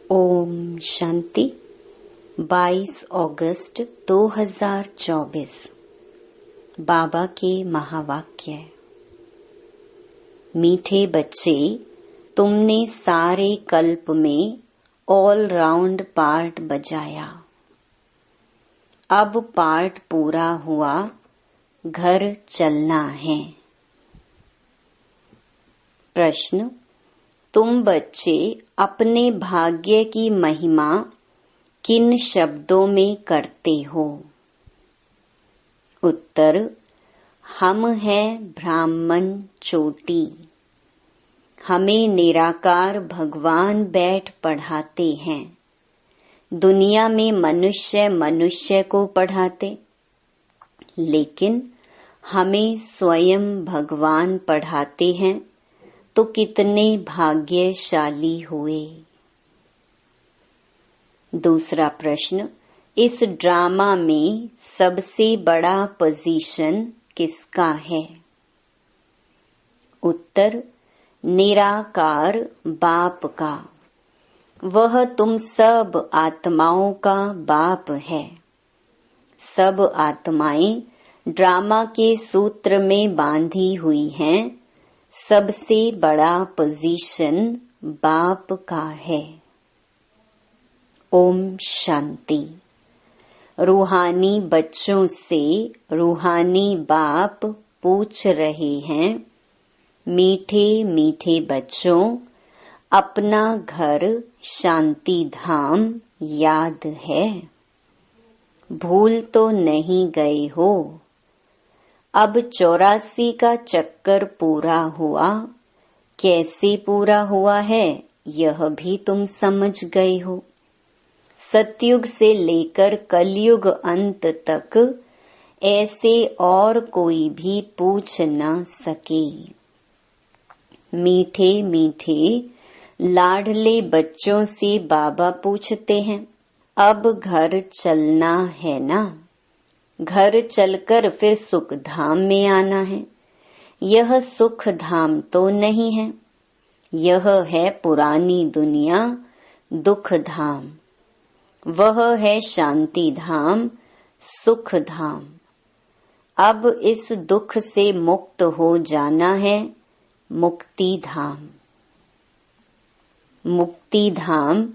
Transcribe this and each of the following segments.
ओम शांति। 22 अगस्त 2024 बाबा के महावाक्य। मीठे बच्चे, तुमने सारे कल्प में ऑल राउंड पार्ट बजाया। अब पार्ट पूरा हुआ, घर चलना है। प्रश्न: तुम बच्चे अपने भाग्य की महिमा किन शब्दों में करते हो? उत्तर: हम हैं ब्राह्मण चोटी। हमें निराकार भगवान बैठ पढ़ाते हैं। दुनिया में मनुष्य मनुष्य को पढ़ाते, लेकिन हमें स्वयं भगवान पढ़ाते हैं, तो कितने भाग्यशाली हुए। दूसरा प्रश्न: इस ड्रामा में सबसे बड़ा पोजीशन किसका है? उत्तर: निराकार बाप का। वह तुम सब आत्माओं का बाप है। सब आत्माएं ड्रामा के सूत्र में बांधी हुई हैं। सबसे बड़ा पोजीशन बाप का है। ओम शांति। रूहानी बच्चों से रूहानी बाप पूछ रहे हैं, मीठे मीठे बच्चों, अपना घर शांति धाम याद है? भूल तो नहीं गए हो? अब 84 का चक्कर पूरा हुआ। कैसे पूरा हुआ है, यह भी तुम समझ गए हो। सतयुग से लेकर कलयुग अंत तक ऐसे और कोई भी पूछ न सके। मीठे मीठे लाडले बच्चों से बाबा पूछते हैं, अब घर चलना है ना? घर चलकर फिर सुख धाम में आना है। यह सुख धाम तो नहीं है, यह है पुरानी दुनिया, दुख धाम। वह है शांति धाम, सुख धाम। अब इस दुख से मुक्त हो जाना है, मुक्ति धाम। मुक्ति धाम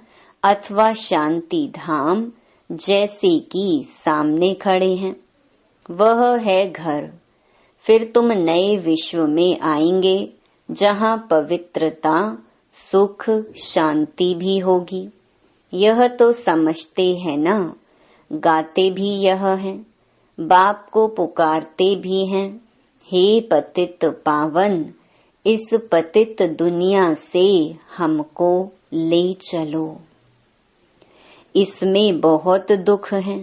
अथवा शांति धाम जैसे कि सामने खड़े हैं, वह है घर। फिर तुम नए विश्व में आएंगे, जहाँ पवित्रता, सुख, शांति भी होगी। यह तो समझते हैं ना, गाते भी यह है, बाप को पुकारते भी हैं, हे पतित पावन, इस पतित दुनिया से हमको ले चलो। इसमें बहुत दुख है,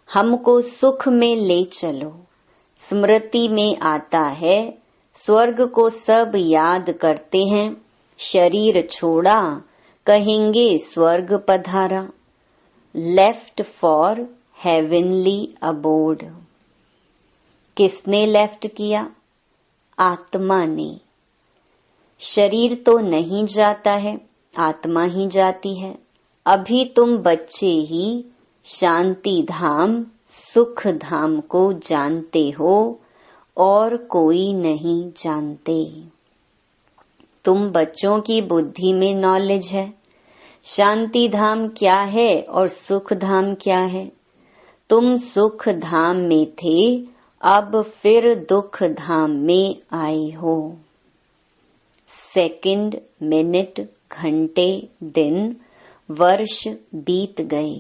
हमको सुख में ले चलो। स्मृति में आता है, स्वर्ग को सब याद करते हैं, शरीर छोड़ा कहेंगे स्वर्ग पधारा। Left for heavenly abode. किसने लेफ्ट किया? आत्मा ने। शरीर तो नहीं जाता है, आत्मा ही जाती है। अभी तुम बच्चे ही शांति धाम, सुख धाम को जानते हो और कोई नहीं जानते। तुम बच्चों की बुद्धि में नॉलेज है, शांति धाम क्या है और सुख धाम क्या है। तुम सुख धाम में थे, अब फिर दुख धाम में आए हो। सेकंड, मिनट, घंटे, दिन, वर्ष बीत गए।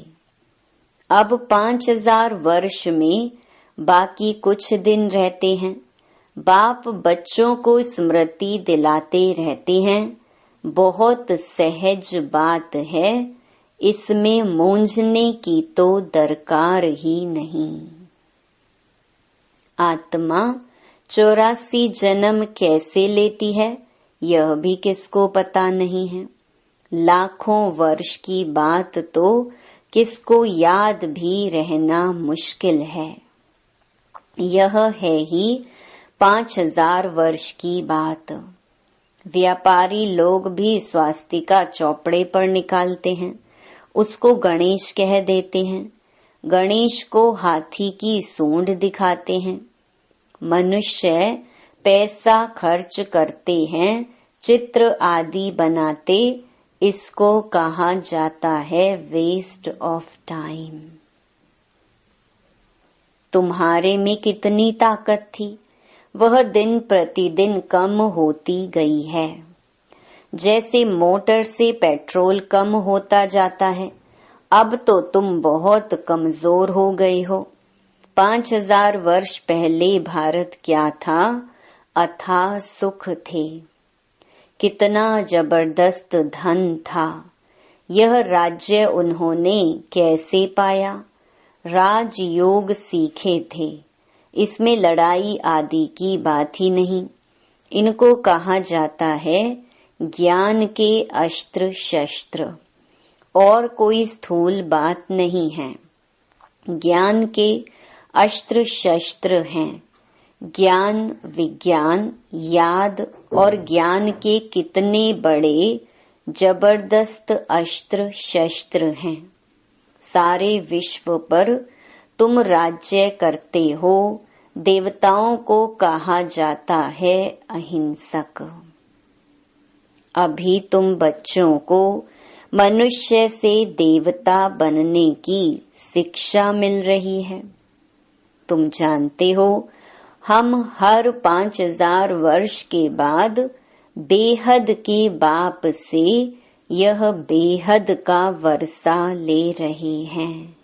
अब 5000 वर्ष में बाकी कुछ दिन रहते हैं। बाप बच्चों को स्मृति दिलाते रहते हैं। बहुत सहज बात है, इसमें मूंझने की तो दरकार ही नहीं। आत्मा 84 जन्म कैसे लेती है, यह भी किसको पता नहीं है। लाखों वर्ष की बात तो किसको याद भी रहना मुश्किल है। यह है ही 5000 वर्ष की बात। व्यापारी लोग भी स्वास्तिका चौपड़े पर निकालते हैं, उसको गणेश कह देते हैं। गणेश को हाथी की सूंड दिखाते हैं। मनुष्य पैसा खर्च करते हैं, चित्र आदि बनाते, इसको कहा जाता है वेस्ट ऑफ टाइम। तुम्हारे में कितनी ताकत थी, वह दिन प्रतिदिन कम होती गई है। जैसे मोटर से पेट्रोल कम होता जाता है, अब तो तुम बहुत कमजोर हो गए हो। 5000 वर्ष पहले भारत क्या था? अथाह सुख थे। कितना जबरदस्त धन था। यह राज्य उन्होंने कैसे पाया? राजयोग सीखे थे। इसमें लड़ाई आदि की बात ही नहीं। इनको कहा जाता है ज्ञान के अस्त्र शस्त्र, और कोई स्थूल बात नहीं है। ज्ञान के अस्त्र शस्त्र हैं। ज्ञान, विज्ञान, याद और ज्ञान के कितने बड़े जबरदस्त अस्त्र शस्त्र हैं। सारे विश्व पर तुम राज्य करते हो। देवताओं को कहा जाता है अहिंसक। अभी तुम बच्चों को मनुष्य से देवता बनने की शिक्षा मिल रही है। तुम जानते हो, हम हर 5000 वर्ष के बाद बेहद के बाप से यह बेहद का वर्षा ले रहे हैं।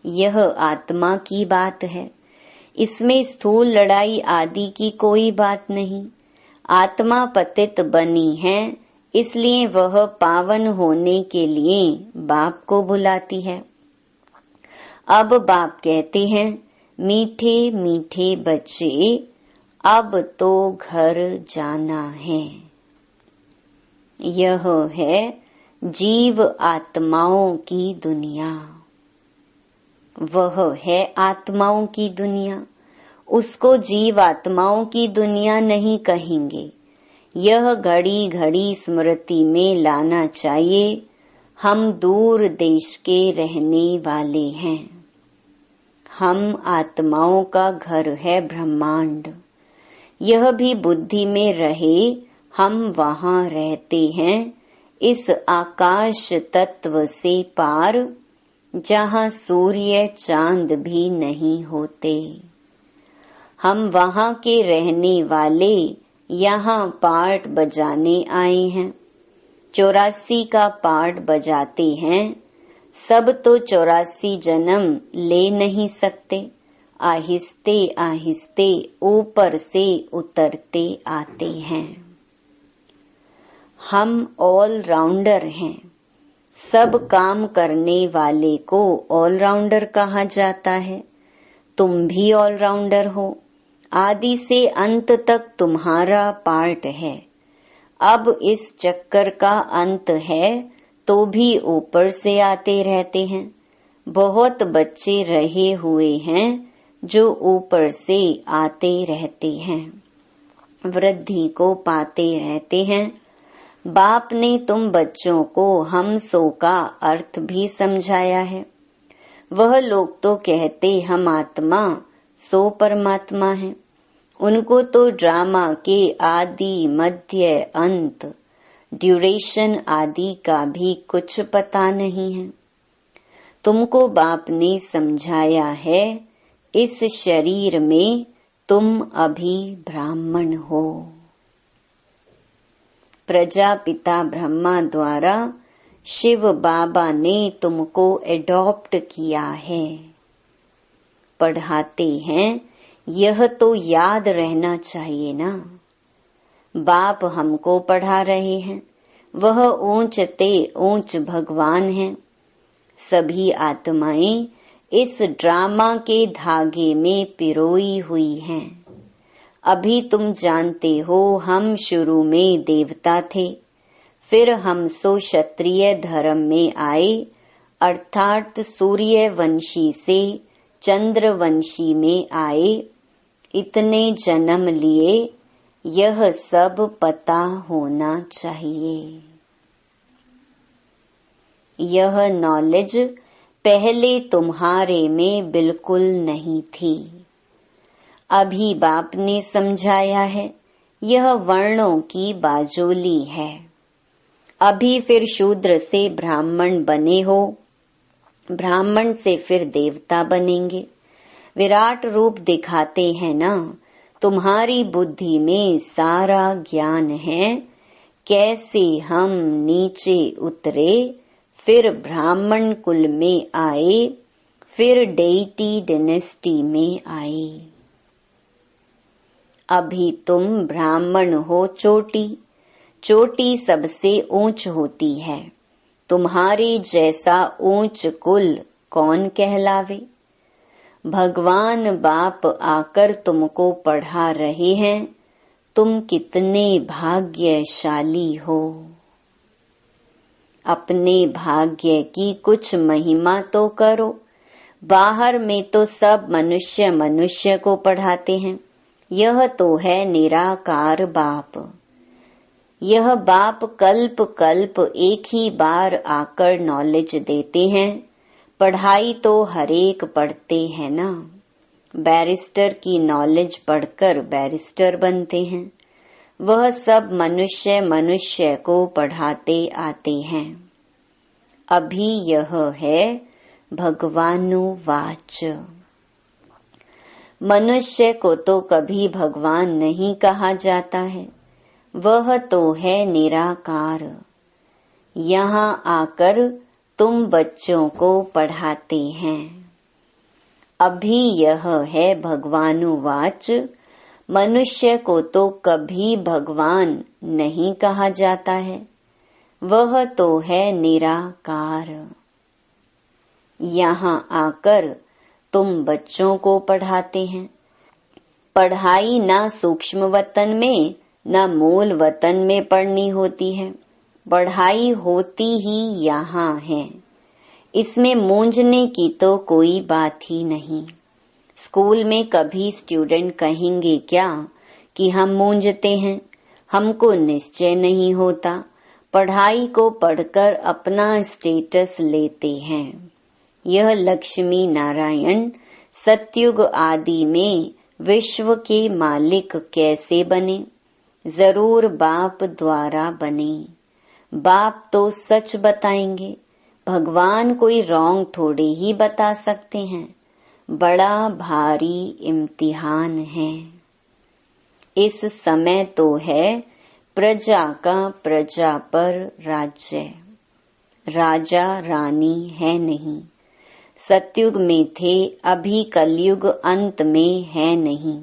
यह आत्मा की बात है। इसमें स्थूल लड़ाई आदि की कोई बात नहीं। आत्मा पतित बनी है, इसलिए वह पावन होने के लिए बाप को बुलाती है। अब बाप कहते हैं, मीठे मीठे बच्चे, अब तो घर जाना है। यह है जीव आत्माओं की दुनिया। वह है आत्माओं की दुनिया। उसको जीव आत्माओं की दुनिया नहीं कहेंगे। यह घड़ी घड़ी स्मृति में लाना चाहिए। हम दूर देश के रहने वाले हैं। हम आत्माओं का घर है ब्रह्मांड। यह भी बुद्धि में रहे, हम वहाँ रहते हैं, इस आकाश तत्व से पार, जहाँ सूर्य चांद भी नहीं होते। हम वहाँ के रहने वाले यहाँ पार्ट बजाने आए हैं। 84 का पार्ट बजाते हैं। सब तो 84 जन्म ले नहीं सकते। आहिस्ते आहिस्ते ऊपर से उतरते आते हैं। हम ऑलराउंडर हैं। सब काम करने वाले को ऑलराउंडर कहा जाता है। तुम भी ऑलराउंडर हो। आदि से अंत तक तुम्हारा पार्ट है। अब इस चक्कर का अंत है तो भी ऊपर से आते रहते हैं। बहुत बच्चे रहे हुए हैं जो ऊपर से आते रहते हैं, वृद्धि को पाते रहते हैं। बाप ने तुम बच्चों को हम सो का अर्थ भी समझाया है। वह लोग तो कहते हम आत्मा सो परमात्मा है। उनको तो ड्रामा के आदि मध्य अंत ड्यूरेशन आदि का भी कुछ पता नहीं है। तुमको बाप ने समझाया है, इस शरीर में तुम अभी ब्राह्मण हो। प्रजापिता ब्रह्मा द्वारा शिव बाबा ने तुमको एडॉप्ट किया है। पढ़ाते हैं, यह तो याद रहना चाहिए ना। बाप हमको पढ़ा रहे हैं। वह ऊंचते ऊंच भगवान हैं। सभी आत्माएं इस ड्रामा के धागे में पिरोई हुई हैं। अभी तुम जानते हो, हम शुरू में देवता थे, फिर हम सो क्षत्रिय धर्म में आए, अर्थात सूर्यवंशी से चंद्रवंशी में आए। इतने जन्म लिए, यह सब पता होना चाहिए। यह नॉलेज पहले तुम्हारे में बिल्कुल नहीं थी। अभी बाप ने समझाया है, यह वर्णों की बाजोली है। अभी फिर शूद्र से ब्राह्मण बने हो, ब्राह्मण से फिर देवता बनेंगे। विराट रूप दिखाते हैं ना, तुम्हारी बुद्धि में सारा ज्ञान है। कैसे हम नीचे उतरे, फिर ब्राह्मण कुल में आए, फिर डेइटी डायनेस्टी में आए। अभी तुम ब्राह्मण हो चोटी, चोटी सबसे ऊंच होती है। तुम्हारे जैसा ऊंच कुल कौन कहलावे। भगवान बाप आकर तुमको पढ़ा रहे हैं, तुम कितने भाग्यशाली हो। अपने भाग्य की कुछ महिमा तो करो। बाहर में तो सब मनुष्य मनुष्य को पढ़ाते हैं। यह तो है निराकार बाप। यह बाप कल्प कल्प एक ही बार आकर नॉलेज देते हैं। पढ़ाई तो हरेक पढ़ते हैं ना। बैरिस्टर की नॉलेज पढ़कर बैरिस्टर बनते हैं। वह सब मनुष्य मनुष्य को पढ़ाते आते हैं। अभी यह है भगवानुवाच। मनुष्य को तो कभी भगवान नहीं कहा जाता है, वह तो है निराकार। यहाँ आकर तुम बच्चों को पढ़ाते हैं। अभी यह है भगवानुवाच। मनुष्य को तो कभी भगवान नहीं कहा जाता है, वह तो है निराकार। यहाँ आकर तुम बच्चों को पढ़ाते हैं। पढ़ाई ना सूक्ष्म वतन में ना मूल वतन में पढ़नी होती है। पढ़ाई होती ही यहाँ है। इसमें मूंझने की तो कोई बात ही नहीं। स्कूल में कभी स्टूडेंट कहेंगे क्या कि हम मूंझते हैं, हमको निश्चय नहीं होता। पढ़ाई को पढ़कर अपना स्टेटस लेते हैं। यह लक्ष्मी नारायण सतयुग आदि में विश्व के मालिक कैसे बने? जरूर बाप द्वारा बने। बाप तो सच बताएंगे, भगवान कोई रॉन्ग थोड़े ही बता सकते हैं। बड़ा भारी इम्तिहान है। इस समय तो है प्रजा का प्रजा पर राज्य। राजा रानी है नहीं। सतयुग में थे, अभी कलयुग अंत में है नहीं।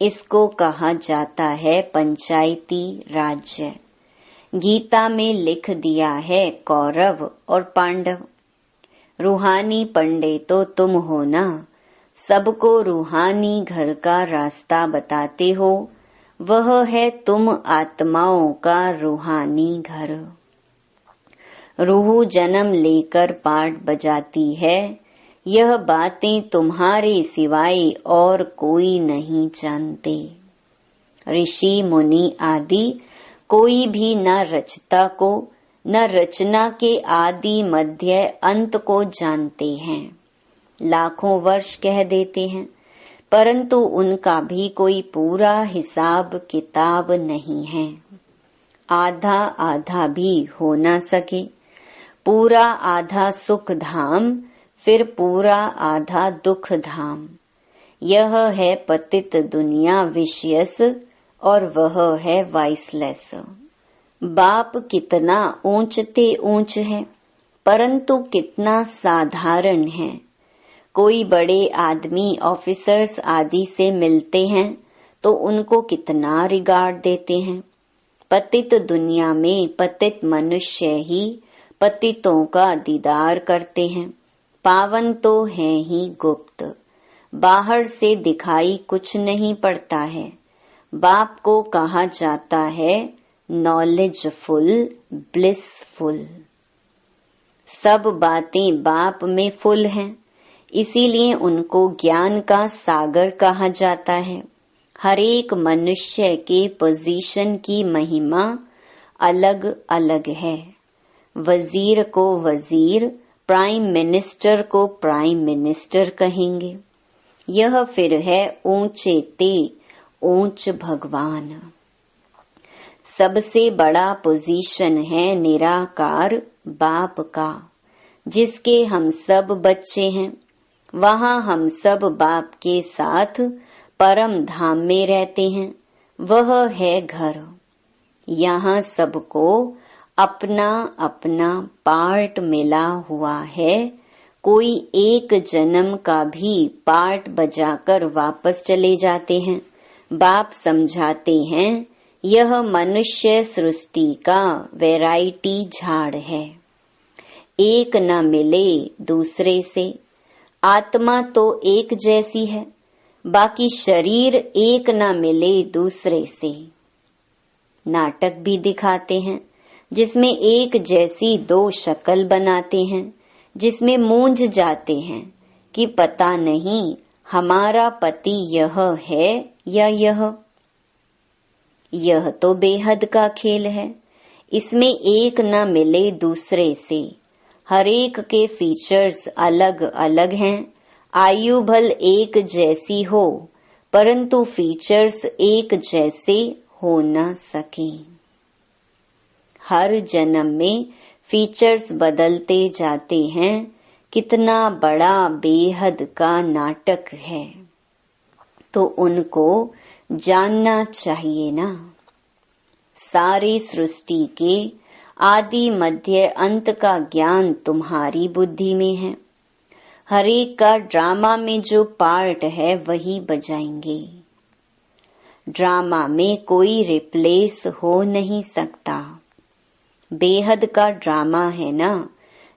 इसको कहा जाता है पंचायती राज्य। गीता में लिख दिया है कौरव और पांडव। रूहानी पंडित तो तुम हो ना, सबको रूहानी घर का रास्ता बताते हो। वह है तुम आत्माओं का रूहानी घर। रूह जन्म लेकर पाठ बजाती है। यह बातें तुम्हारे सिवाय और कोई नहीं जानते। ऋषि मुनि आदि कोई भी न रचता को न रचना के आदि मध्य अंत को जानते हैं। लाखों वर्ष कह देते हैं, परंतु उनका भी कोई पूरा हिसाब किताब नहीं है। आधा आधा भी हो न सके। पूरा आधा सुख धाम, फिर पूरा आधा दुख धाम। यह है पतित दुनिया विषयस और वह है वाइसलेस। बाप कितना ऊंचते ऊंच है, परंतु कितना साधारण है। कोई बड़े आदमी ऑफिसर्स आदि से मिलते हैं तो उनको कितना रिगार्ड देते हैं। पतित दुनिया में पतित मनुष्य ही पतितों का दीदार करते हैं। पावन तो है ही गुप्त, बाहर से दिखाई कुछ नहीं पड़ता है। बाप को कहा जाता है नॉलेजफुल, ब्लिसफुल। सब बातें बाप में फुल हैं, इसीलिए उनको ज्ञान का सागर कहा जाता है। हर एक मनुष्य के पोजीशन की महिमा अलग अलग है। वजीर को वजीर, प्राइम मिनिस्टर को प्राइम मिनिस्टर कहेंगे। यह फिर है ऊंचे ते ऊंच भगवान। सबसे बड़ा पोजीशन है निराकार बाप का, जिसके हम सब बच्चे हैं। वहाँ हम सब बाप के साथ परम धाम में रहते हैं। वह है घर। यहाँ सबको अपना अपना पार्ट मिला हुआ है। कोई एक जन्म का भी पार्ट बजाकर वापस चले जाते हैं। बाप समझाते हैं यह मनुष्य सृष्टि का वैरायटी झाड़ है। एक न मिले दूसरे से। आत्मा तो एक जैसी है, बाकी शरीर एक न मिले दूसरे से। नाटक भी दिखाते हैं जिसमें एक जैसी दो शक्ल बनाते हैं, जिसमें मूंझ जाते हैं कि पता नहीं हमारा पति यह है या यह तो बेहद का खेल है। इसमें एक न मिले दूसरे से। हर एक के फीचर्स अलग अलग हैं। आयु भल एक जैसी हो, परंतु फीचर्स एक जैसे हो न सके। हर जन्म में फीचर्स बदलते जाते हैं। कितना बड़ा बेहद का नाटक है, तो उनको जानना चाहिए ना। सारी सृष्टि के आदि मध्य अंत का ज्ञान तुम्हारी बुद्धि में है। हर एक का ड्रामा में जो पार्ट है वही बजाएंगे। ड्रामा में कोई रिप्लेस हो नहीं सकता। बेहद का ड्रामा है ना।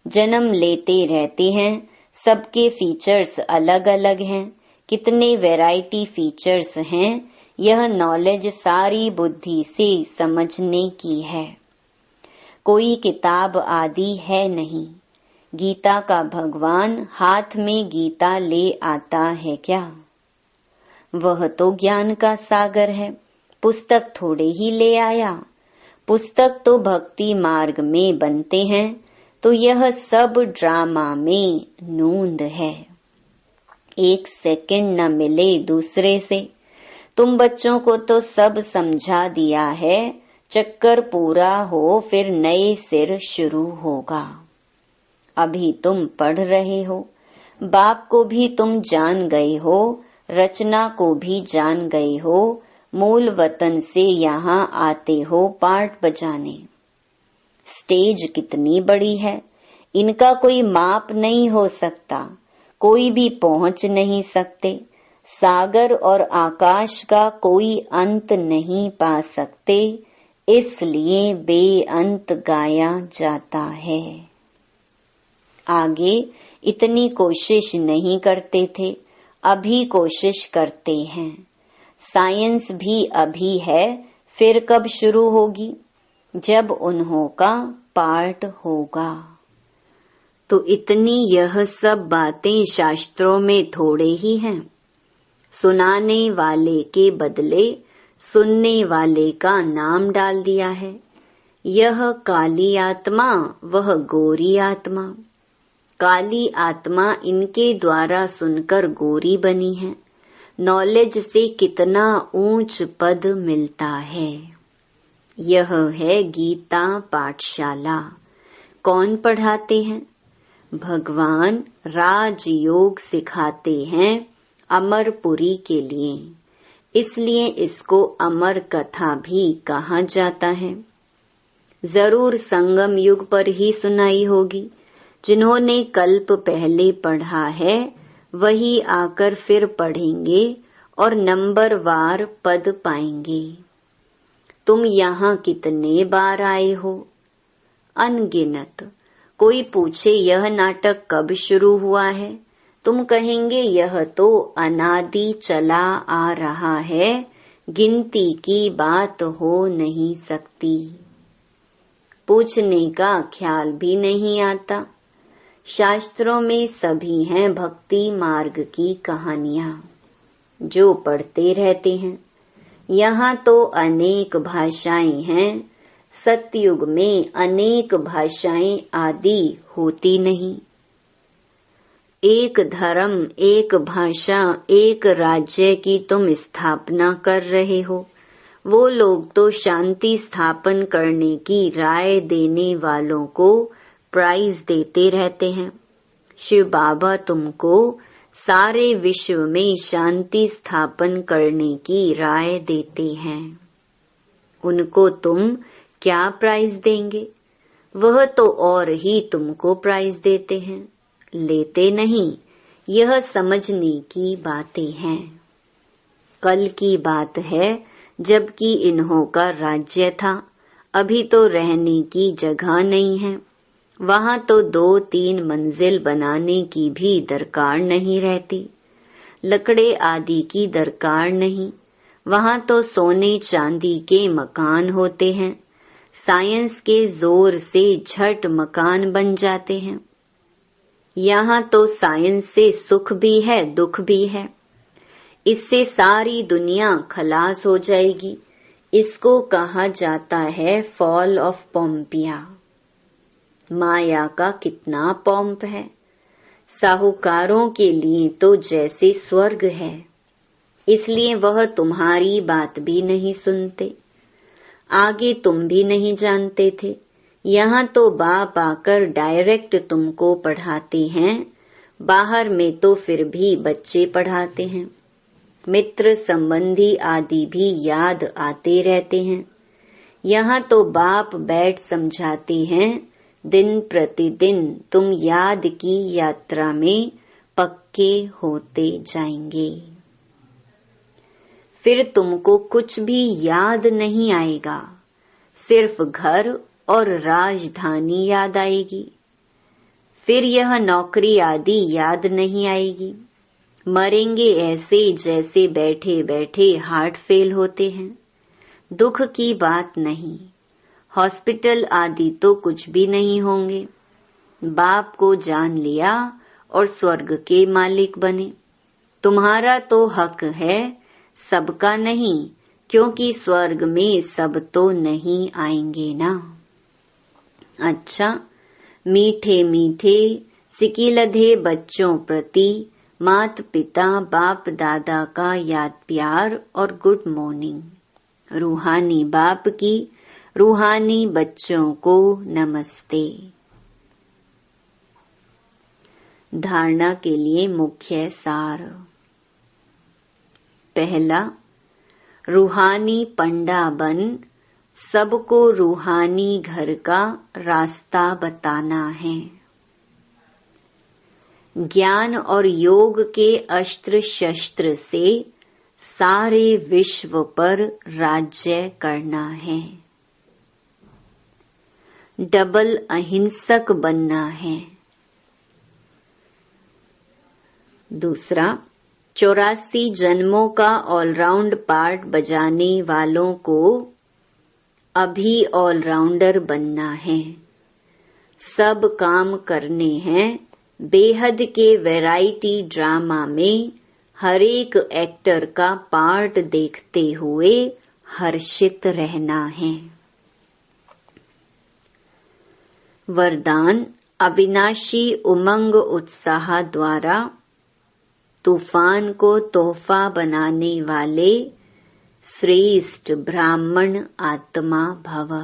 जन्म लेते रहते हैं। सबके फीचर्स अलग अलग हैं। कितने वैरायटी फीचर्स हैं, यह नॉलेज सारी बुद्धि से समझने की है। कोई किताब आदि है नहीं। गीता का भगवान हाथ में गीता ले आता है क्या? वह तो ज्ञान का सागर है। पुस्तक थोड़े ही ले आया। पुस्तक तो भक्ति मार्ग में बनते हैं, तो यह सब ड्रामा में नूंद है। एक सेकंड न मिले दूसरे से। तुम बच्चों को तो सब समझा दिया है। चक्कर पूरा हो फिर नए सिर शुरू होगा। अभी तुम पढ़ रहे हो। बाप को भी तुम जान गए हो, रचना को भी जान गए हो। मूल वतन से यहाँ आते हो पार्ट बजाने। स्टेज कितनी बड़ी है, इनका कोई माप नहीं हो सकता। कोई भी पहुंच नहीं सकते। सागर और आकाश का कोई अंत नहीं पा सकते, इसलिए बेअंत गाया जाता है। आगे इतनी कोशिश नहीं करते थे, अभी कोशिश करते हैं। साइंस भी अभी है, फिर कब शुरू होगी? जब उन्हों का पार्ट होगा। तो इतनी यह सब बातें शास्त्रों में थोड़े ही हैं। सुनाने वाले के बदले सुनने वाले का नाम डाल दिया है। यह काली आत्मा, वह गोरी आत्मा। काली आत्मा इनके द्वारा सुनकर गोरी बनी है। नॉलेज से कितना ऊंच पद मिलता है। यह है गीता पाठशाला। कौन पढ़ाते हैं? भगवान राजयोग सिखाते हैं अमरपुरी के लिए। इसलिए इसको अमर कथा भी कहा जाता है। जरूर संगम युग पर ही सुनाई होगी। जिन्होंने कल्प पहले पढ़ा है वही आकर फिर पढ़ेंगे और नंबरवार पद पाएंगे। तुम यहाँ कितने बार आए हो? अनगिनत। कोई पूछे यह नाटक कब शुरू हुआ है, तुम कहेंगे यह तो अनादि चला आ रहा है, गिनती की बात हो नहीं सकती। पूछने का ख्याल भी नहीं आता। शास्त्रों में सभी हैं भक्ति मार्ग की कहानियां, जो पढ़ते रहते हैं। यहाँ तो अनेक भाषाएं हैं, सतयुग में अनेक भाषाएं आदि होती नहीं। एक धर्म, एक भाषा, एक राज्य की तुम स्थापना कर रहे हो। वो लोग तो शांति स्थापन करने की राय देने वालों को प्राइज देते रहते हैं। शिव बाबा तुमको सारे विश्व में शांति स्थापन करने की राय देते हैं। उनको तुम क्या प्राइज देंगे? वह तो और ही तुमको प्राइज देते हैं, लेते नहीं। यह समझने की बातें हैं। कल की बात है, जबकि इन्हों का राज्य था। अभी तो रहने की जगह नहीं है। वहाँ तो 2-3 मंजिल बनाने की भी दरकार नहीं रहती, लकड़े आदि की दरकार नहीं। वहाँ तो सोने चांदी के मकान होते हैं। साइंस के जोर से झट मकान बन जाते हैं। यहाँ तो साइंस से सुख भी है, दुख भी है। इससे सारी दुनिया खलास हो जाएगी। इसको कहा जाता है फॉल ऑफ पोम्पिया। माया का कितना पोम्प है। साहूकारों के लिए तो जैसे स्वर्ग है, इसलिए वह तुम्हारी बात भी नहीं सुनते। आगे तुम भी नहीं जानते थे। यहाँ तो बाप आकर डायरेक्ट तुमको पढ़ाते हैं। बाहर में तो फिर भी बच्चे पढ़ाते हैं। मित्र संबंधी आदि भी याद आते रहते हैं। यहाँ तो बाप बैठ समझाते हैं। दिन प्रतिदिन तुम याद की यात्रा में पक्के होते जाएंगे। फिर तुमको कुछ भी याद नहीं आएगा, सिर्फ घर और राजधानी याद आएगी। फिर यह नौकरी आदि याद नहीं आएगी। मरेंगे ऐसे जैसे बैठे बैठे हार्ट फेल होते हैं। दुख की बात नहीं। हॉस्पिटल आदि तो कुछ भी नहीं होंगे। बाप को जान लिया और स्वर्ग के मालिक बने। तुम्हारा तो हक है, सबका नहीं, क्योंकि स्वर्ग में सब तो नहीं आएंगे ना। अच्छा, मीठे मीठे सिकिलधे बच्चों प्रति माता पिता बाप दादा का याद प्यार और गुड मॉर्निंग। रूहानी बाप की रूहानी बच्चों को नमस्ते। धारणा के लिए मुख्य सार। पहला, रूहानी पंडा बन सबको रूहानी घर का रास्ता बताना है। ज्ञान और योग के अस्त्र शस्त्र से सारे विश्व पर राज्य करना है। डबल अहिंसक बनना है। दूसरा, 84 जन्मों का ऑलराउंड पार्ट बजाने वालों को अभी ऑलराउंडर बनना है। सब काम करने हैं। बेहद के वैरायटी ड्रामा में हर एक एक्टर का पार्ट देखते हुए हर्षित रहना है। वरदान, अविनाशी उमंग उत्साह द्वारा तूफान को तोहफा बनाने वाले श्रेष्ठ ब्राह्मण आत्मा भव।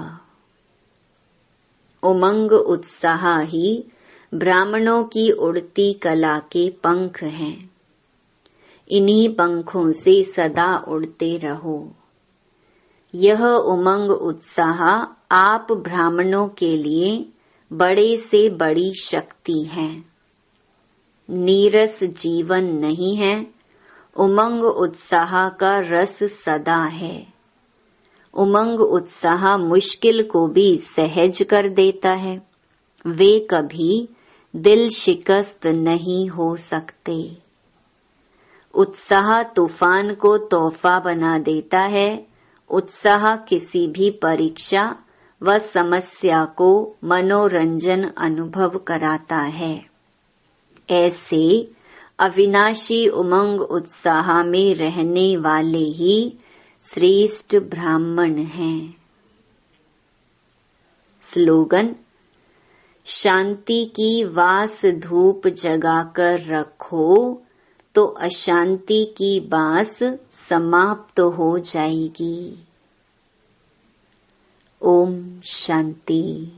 उमंग उत्साह ही ब्राह्मणों की उड़ती कला के पंख हैं। इन्हीं पंखों से सदा उड़ते रहो। यह उमंग उत्साह आप ब्राह्मणों के लिए बड़े से बड़ी शक्ति है। नीरस जीवन नहीं है। उमंग उत्साह का रस सदा है। उमंग उत्साह मुश्किल को भी सहज कर देता है। वे कभी दिल शिकस्त नहीं हो सकते। उत्साह तूफान को तोहफा बना देता है। उत्साह किसी भी परीक्षा व समस्या को मनोरंजन अनुभव कराता है। ऐसे अविनाशी उमंग उत्साह में रहने वाले ही श्रेष्ठ ब्राह्मण हैं। स्लोगन: शांति की वास धूप जगाकर रखो तो अशांति की बास समाप्त हो जाएगी। ओम शांति।